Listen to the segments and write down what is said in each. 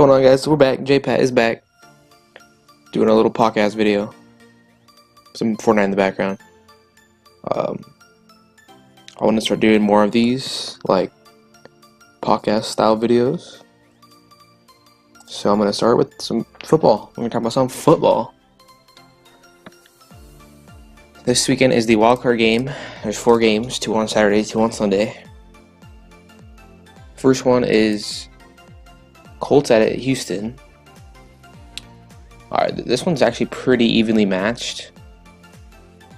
What's going on, guys? We're back. JPat is back, doing a little podcast video. Some Fortnite in the background. Um, I want to start doing more of these, like podcast style videos. So I'm gonna start with some football. I'm gonna talk about some football. This weekend is the wildcard game. There's 4 games: 2 on Saturday, 2 on Sunday. First one is Colts at Houston. Alright, this one's actually pretty evenly matched.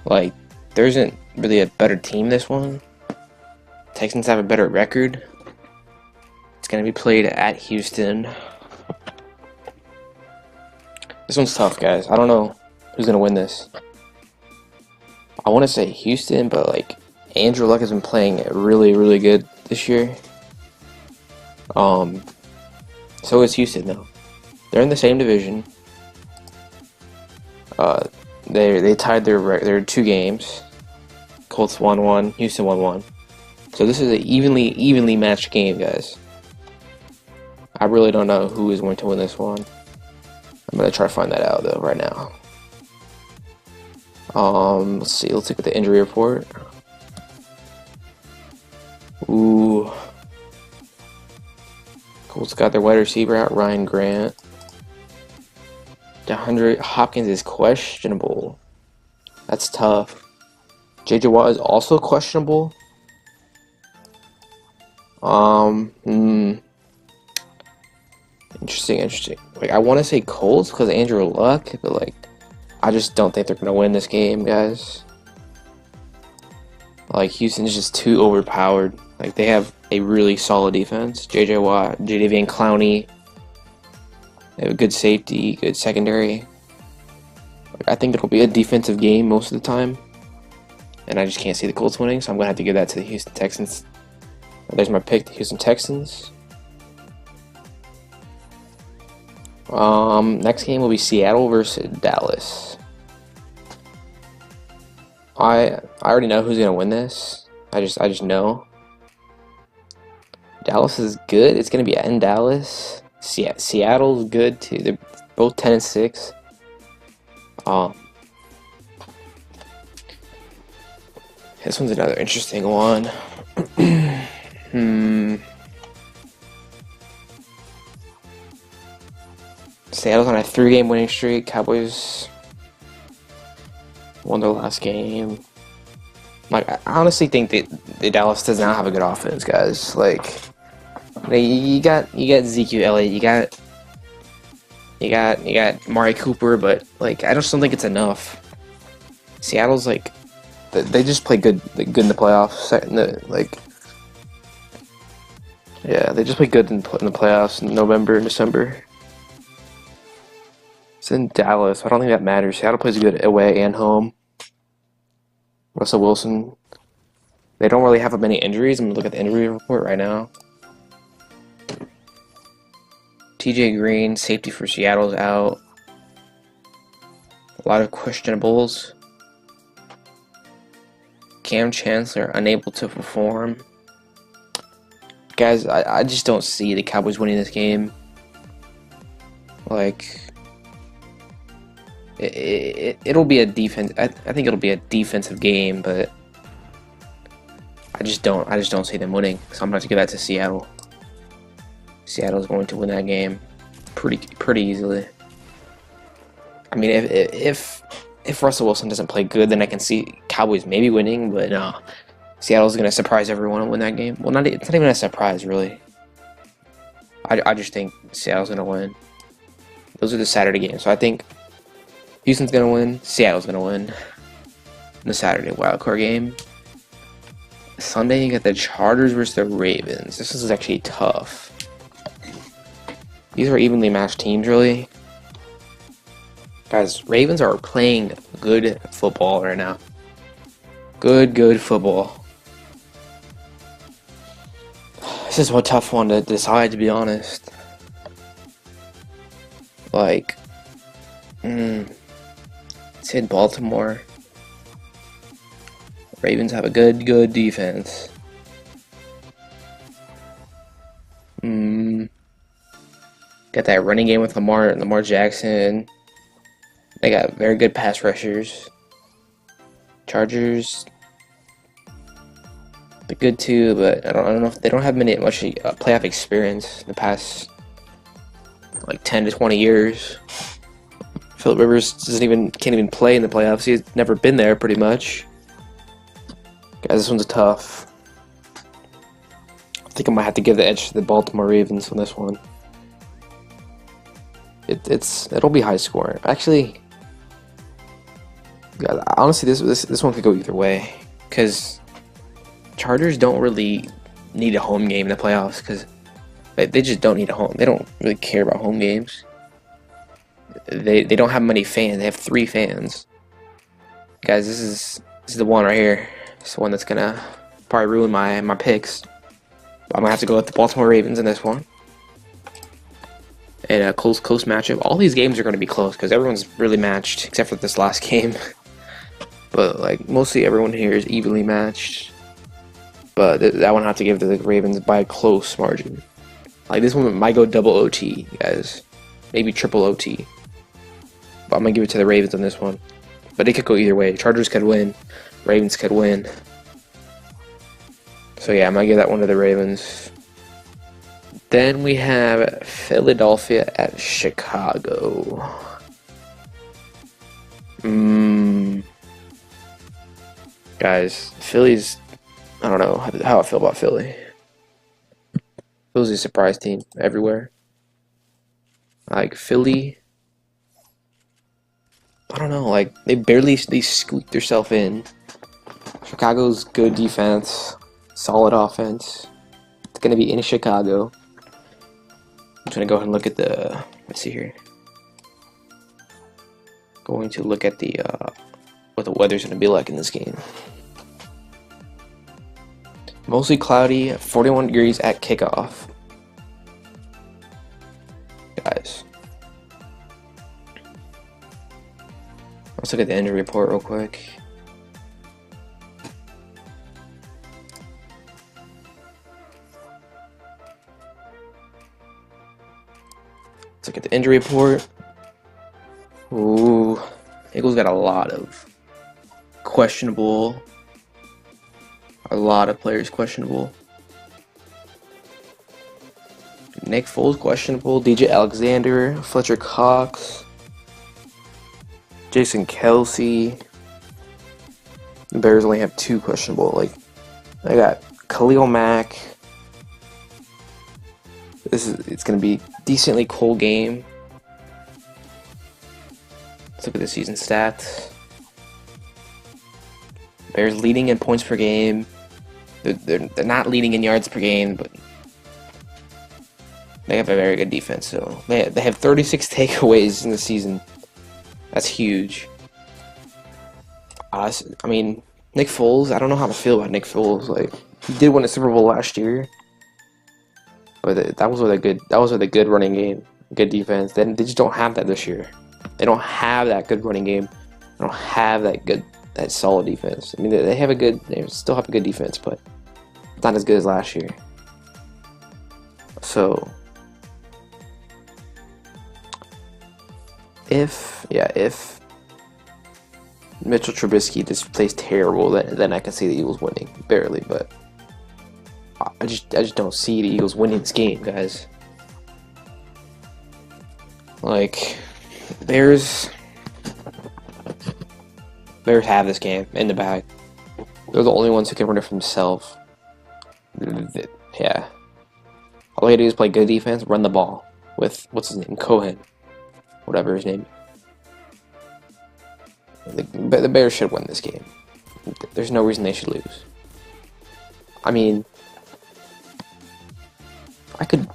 Like, there isn't really a better team this one. Texans have a better record. It's going to be played at Houston. This one's tough, guys. I don't know who's going to win this. I want to say Houston, but like, Andrew Luck has been playing really, really good this year. So is Houston, though. They're in the same division. They tied their 2 games. Colts 1-1, Houston 1-1. So this is an evenly matched game, guys. I really don't know who is going to win this one. I'm gonna try to find that out though right now. Let's see. Let's look at the injury report. Ooh. Colts got their wide receiver out, Ryan Grant. DeAndre Hopkins is questionable. That's tough. J.J. Watt is also questionable. Interesting. Like, I want to say Colts because Andrew Luck, but like, I just don't think they're gonna win this game, guys. Like, Houston's just too overpowered. Like, they have a really solid defense. J.J. Watt, Jadeveon Clowney. They have a good safety, good secondary. Like, I think it'll be a defensive game most of the time. And I just can't see the Colts winning, so I'm going to have to give that to the Houston Texans. There's my pick, the Houston Texans. Next game will be Seattle versus Dallas. I already know who's going to win this. I just know. Dallas is good. It's going to be in Dallas. Seattle's good too. They're both 10-6. This one's another interesting one. Seattle's on a 3-game winning streak. Cowboys won their last game. Like, I honestly think that Dallas does not have a good offense, guys. Like, you got Ezekiel Elliott, you got Mari Cooper, but like, I just don't think it's enough. Seattle's like, they just play good in the playoffs. Yeah, they just play good in the playoffs in November and December. It's in Dallas. I don't think that matters. Seattle plays good away and home. Russell Wilson. They don't really have many injuries. I'm gonna look at the injury report right now. TJ Green, safety for Seattle's out. A lot of questionables. Cam Chancellor unable to perform. Guys, I just don't see the Cowboys winning this game. Like, it'll be a defense. I think it'll be a defensive game, but I just don't see them winning. So I'm gonna have to give that to Seattle. Seattle's going to win that game pretty easily. I mean, if Russell Wilson doesn't play good, then I can see Cowboys maybe winning, but no. Seattle's going to surprise everyone and win that game. Well, it's not even a surprise, really. I just think Seattle's going to win. Those are the Saturday games. So I think Houston's going to win, Seattle's going to win in the Saturday wildcard game. Sunday, you got the Chargers versus the Ravens. This is actually tough. These are evenly matched teams, really. Guys, Ravens are playing good football right now. Good football. This is a tough one to decide, to be honest. Like, let's hit Baltimore. Ravens have a good defense. Got that running game with Lamar Jackson. They got very good pass rushers. Chargers, they're good too, but I don't know if they don't have much playoff experience in the past like 10 to 20 years. Philip Rivers can't even play in the playoffs. He's never been there, pretty much. Guys, this one's tough. I think I might have to give the edge to the Baltimore Ravens on this one. It'll be high scoring. Actually, yeah, honestly, this one could go either way, because Chargers don't really need a home game in the playoffs, because they just don't need a home. They don't really care about home games. They don't have many fans. They have 3 fans. Guys, this is the one right here. It's the one that's gonna probably ruin my picks. I'm gonna have to go with the Baltimore Ravens in this one. And a close matchup. All these games are gonna be close because everyone's really matched, except for this last game. But like mostly everyone here is evenly matched. But that one I have to give to the Ravens by a close margin. Like this one might go double OT, guys. Maybe triple OT. But I'm gonna give it to the Ravens on this one. But it could go either way. Chargers could win. Ravens could win. So yeah, I'm gonna give that one to the Ravens. Then we have Philadelphia at Chicago. Guys, Philly's... I don't know how I feel about Philly. Philly's a surprise team everywhere. Like, Philly... I don't know, like, they squeaked themselves in. Chicago's good defense, solid offense. It's gonna be in Chicago. I'm just gonna go ahead and look at the... Let's see here. Going to look at the what the weather's gonna be like in this game. Mostly cloudy, 41 degrees at kickoff. Guys. Let's look at the injury report real quick. Let's look at the injury report. Ooh, Eagles got a lot of questionable. A lot of players questionable. Nick Foles questionable. DJ Alexander, Fletcher Cox, Jason Kelsey. The Bears only have 2 questionable. Like, I got Khalil Mack. It's gonna be a decently cold game. Let's look at the season stats. Bears leading in points per game. They're not leading in yards per game, but they have a very good defense. So they have 36 takeaways in the season. That's huge. I mean, Nick Foles. I don't know how to feel about Nick Foles. Like, he did win a Super Bowl last year, but that was with a good running game, good defense. Then they just don't have that this year. They don't have that good running game. They don't have that solid defense. I mean, they still have a good defense, but it's not as good as last year. So, if Mitchell Trubisky just plays terrible, then I can see the Eagles winning, barely, but I just don't see the Eagles winning this game, guys. Like, Bears have this game in the bag. They're the only ones who can run it for themselves. Yeah. All they gotta do is play good defense, run the ball with, what's his name, Cohen. Whatever his name. The Bears should win this game. There's no reason they should lose. I mean, I could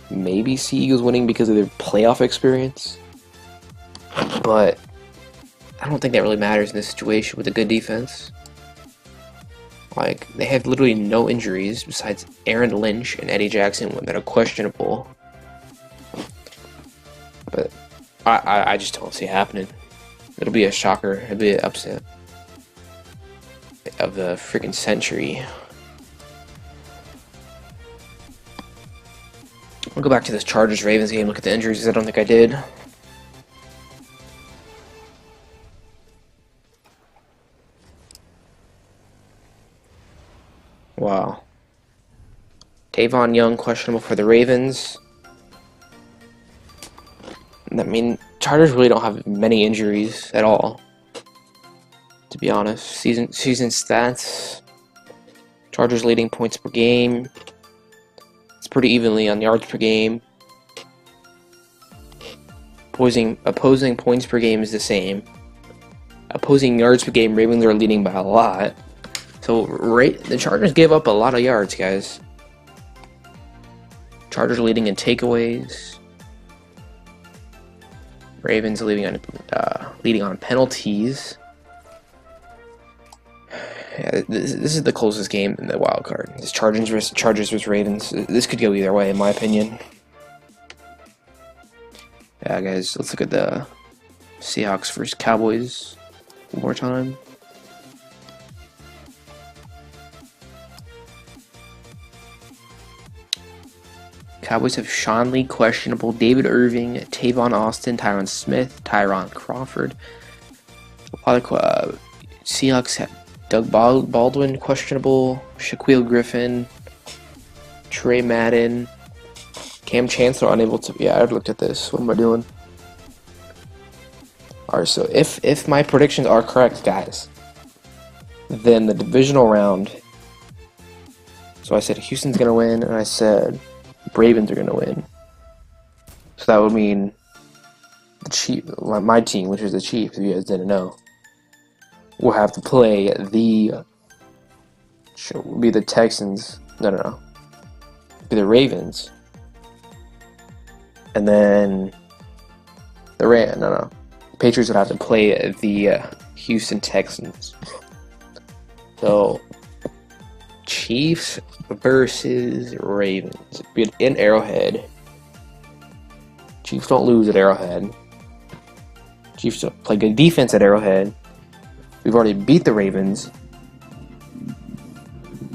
maybe see Eagles winning because of their playoff experience, but I don't think that really matters in this situation with a good defense. Like, they have literally no injuries besides Aaron Lynch and Eddie Jackson that are questionable. But I just don't see it happening. It'll be a shocker. It'll be an upset of the freaking century. I'll go back to this Chargers-Ravens game, look at the injuries, because I don't think I did. Wow. Tavon Young, questionable for the Ravens. I mean, Chargers really don't have many injuries at all, to be honest. Season stats. Chargers leading points per game. It's pretty evenly on yards per game. Opposing points per game is the same. Opposing yards per game, Ravens are leading by a lot. So the Chargers gave up a lot of yards, guys. Chargers leading in takeaways. Ravens leading on penalties. Yeah, this is the closest game in the wild card. This Chargers versus Ravens. This could go either way, in my opinion. Yeah, guys, let's look at the Seahawks versus Cowboys one more time. Cowboys have Sean Lee questionable, David Irving, Tavon Austin, Tyron Smith, Tyron Crawford. Seahawks have Doug Baldwin questionable, Shaquille Griffin, Trey Madden, Cam Chancellor unable to. Yeah, I've looked at this. What am I doing? Alright, so if my predictions are correct, guys, then the divisional round. So I said Houston's gonna win, and I said Ravens are gonna win. So that would mean the Chiefs, my team, which is the Chiefs, if you guys didn't know, will have to play the Texans. No. Be the Ravens, and then the Patriots would have to play the Houston Texans. So Chiefs versus Ravens in Arrowhead. Chiefs don't lose at Arrowhead. Chiefs don't play good defense at Arrowhead. We've already beat the Ravens.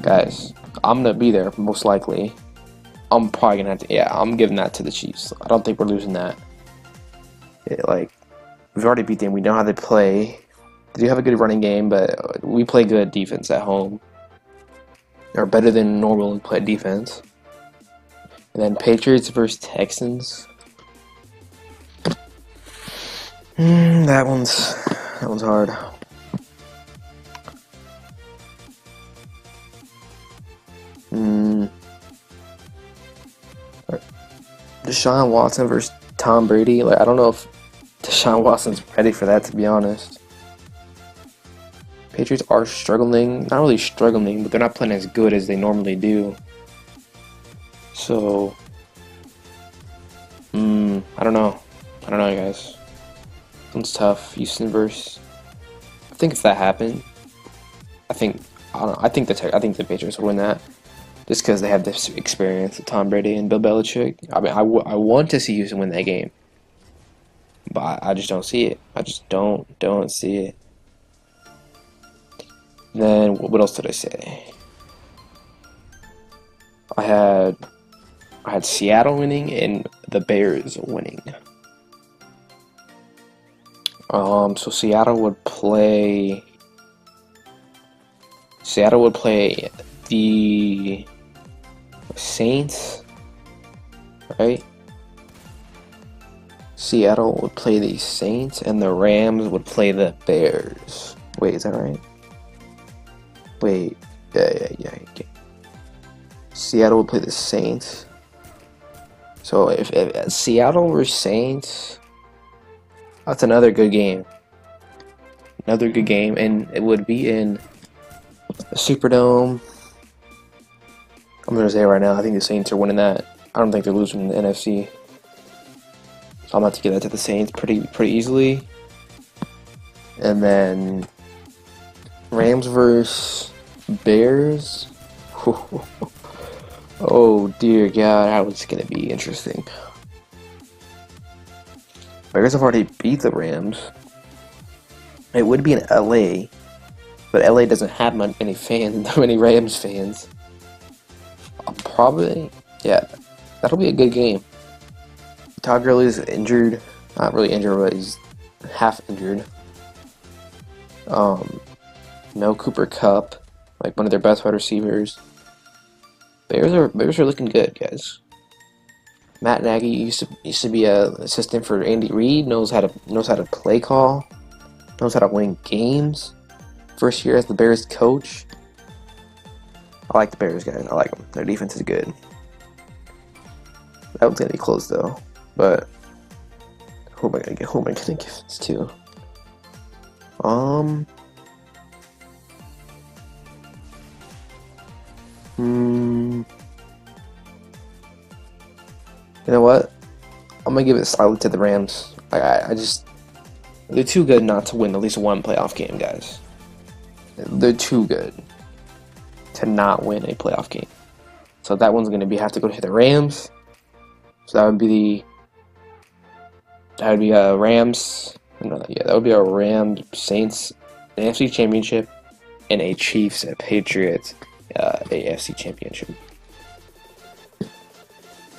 Guys, I'm going to be there most likely. I'm probably going to have to... Yeah, I'm giving that to the Chiefs. I don't think we're losing that. We've already beat them. We know how they play. They do have a good running game, but we play good defense at home. Or better than normal and play defense. And then Patriots versus Texans. That one's hard. Deshaun Watson versus Tom Brady. I don't know if Deshaun Watson's ready for that, to be honest. Patriots are struggling. Not really struggling, but they're not playing as good as they normally do. So, I don't know. Guys. This one's tough. Houston versus. I think if that happened, I think the Patriots will win that, just because they have this experience with Tom Brady and Bill Belichick. I mean, I want to see Houston win that game, but I just don't see it. I just don't see it. Then what else did I say? I had Seattle winning and the Bears winning. So Seattle would play the Saints, right? Seattle would play the Saints, and the Rams would play the Bears. Wait, is that right? Wait, yeah. Okay. Seattle would play the Saints. So if Seattle were Saints, that's another good game. And it would be in the Superdome. I'm gonna say right now, I think the Saints are winning that. I don't think they're losing in the NFC. So I'm about to give that to the Saints pretty easily. And then Rams versus Bears. Oh dear God, that was gonna be interesting. Bears have already beat the Rams. It would be in LA, but LA doesn't have many fans, many Rams fans. Yeah. that'll be a good game. Todd Gurley is injured, not really injured, but he's half injured. No Cooper Kupp, like one of their best wide receivers. Bears are looking good, guys. Matt Nagy used to be a assistant for Andy Reid. Knows how to play call. Knows how to win games. First year as the Bears coach. I like the Bears, guys. I like them. Their defense is good. That one's gonna be close though. But who am I gonna give this to? You know what? I'm gonna give it slightly to the Rams. I just they're too good not to win at least one playoff game, guys. They're too good to not win a playoff game. So that one's gonna have to go to the Rams. So that would be a Rams. No, yeah, that would be a Rams Saints AFC Championship and a Chiefs Patriots AFC Championship.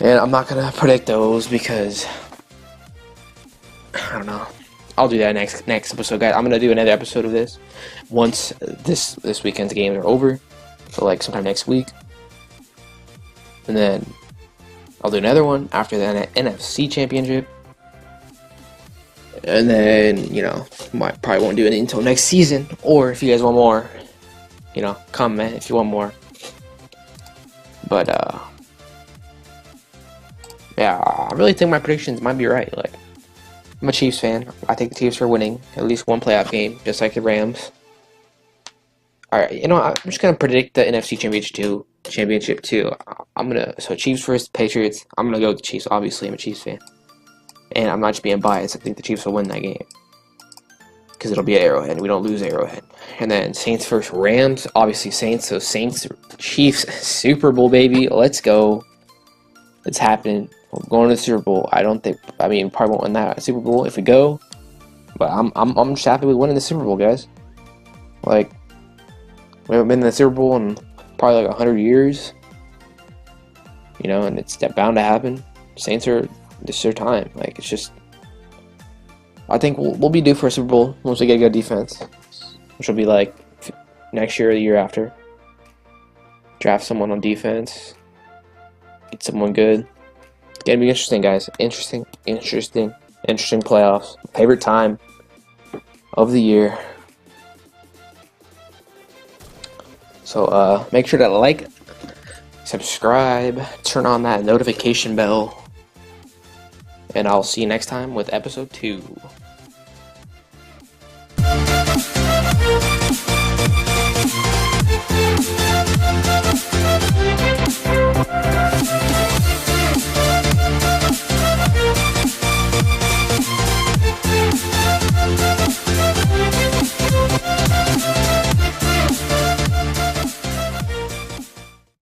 And I'm not gonna predict those because I don't know. I'll do that next episode, guys. I'm gonna do another episode of this once this weekend's games are over, so like sometime next week, and then I'll do another one after the NFC Championship, and then probably won't do it until next season. Or if you guys want more, comment if you want more. But yeah, I really think my predictions might be right. Like, I'm a Chiefs fan. I think the Chiefs are winning at least one playoff game, just like the Rams. Alright, I'm just gonna predict the NFC Championship too. So Chiefs first, Patriots. I'm gonna go with the Chiefs. Obviously, I'm a Chiefs fan, and I'm not just being biased. I think the Chiefs will win that game because it'll be at Arrowhead, and we don't lose Arrowhead. And then Saints first, Rams. Obviously Saints. So Saints, Chiefs, Super Bowl, baby. Let's go. It's happening. We're going to the Super Bowl. Probably won't win that Super Bowl if we go, but I'm just happy with winning the Super Bowl, guys. Like, we haven't been in the Super Bowl in probably like 100 years, and it's bound to happen. Saints this is their time. Like, it's just, I think we'll be due for a Super Bowl once we get a good defense, which will be like next year or the year after. Draft someone on defense, get someone good. It's gonna be interesting, guys. Interesting playoffs. Favorite time of the year. So make sure to like, subscribe, turn on that notification bell, and I'll see you next time with episode 2.